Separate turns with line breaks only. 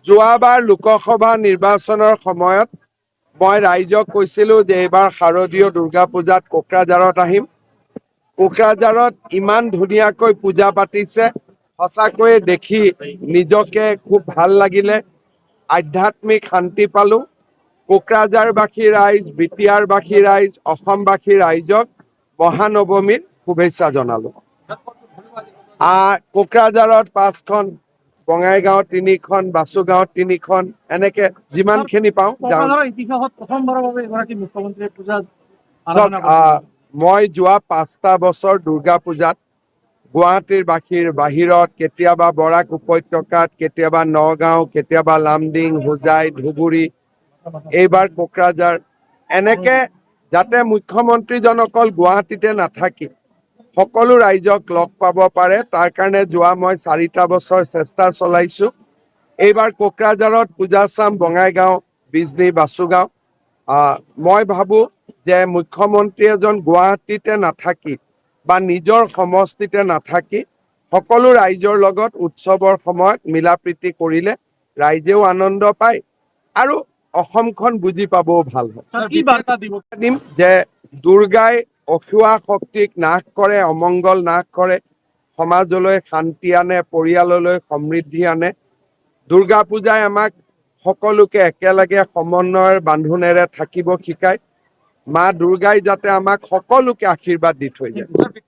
যোৱাবাৰ লোকসভা নিৰ্বাচনৰ সময়ত মই ৰাইজক কৈছিলোঁ যে এইবাৰ শাৰদীয় দুৰ্গা পূজাত কোকৰাঝাৰত আহিম। কোকৰাঝাৰত ইমান ধুনীয়াকৈ পূজা পাতিছে, সঁচাকৈয়ে দেখি নিজকে খুব ভাল লাগিলে, আধ্যাত্মিক শান্তি পালোঁ। কোকৰাঝাৰবাসী ৰাইজ, বিটিয়াৰবাসী ৰাইজ, অসমবাসী ৰাইজক মহানৱমীৰ শুভেচ্ছা জনালোঁ। কোকৰাঝাৰত 5খন, বঙাইগাঁৱত 3খন, বাসুগাঁৱত 3খন, এনেকে যিমানখিনি পাওঁ যাওঁ। মই যোৱা 5টা বছৰ দুৰ্গা পূজাত গুৱাহাটীৰ বাহিৰত, কেতিয়াবা বৰাক উপত্যকাত, কেতিয়াবা নগাঁও, কেতিয়াবা লামডিং, হোজাই, ধুবুৰী, এইবাৰ কোকৰাঝাৰ, এনেকে যাতে মুখ্যমন্ত্ৰীজন অকল গুৱাহাটীতে নাথাকি সকলো ৰাইজক লগ পাব পাৰে, তাৰ কাৰণে যোৱা মই 4টা বছৰ চেষ্টা চলাইছোঁ। এইবাৰ কোকৰাঝাৰত পূজা চাম, বঙাইগাঁও, বিজনী, বাসুগাঁও। মই ভাবোঁ যে মুখ্যমন্ত্ৰী এজন গুৱাহাটীতে নাথাকি বা নিজৰ সমষ্টিতে নাথাকি সকলো ৰাইজৰ লগত উৎসৱৰ সময়ত মিলা প্ৰীতি কৰিলে ৰাইজেও আনন্দ পায় আৰু অসমখন বুজি পাবও ভাল হয়।
কি বাৰ্তা দিম
যে দুৰ্গাই অসুৱা শক্তিক নাশ কৰে, অমংগল নাশ কৰে, সমাজলৈ শান্তি আনে, পৰিয়াললৈ সমৃদ্ধি আনে। দুৰ্গা পূজাই আমাক সকলোকে একেলগে সমন্বয়ৰ বান্ধোনেৰে থাকিব শিকায়। মা দুৰ্গাই যাতে আমাক সকলোকে আশীৰ্বাদ দি থৈ যায়।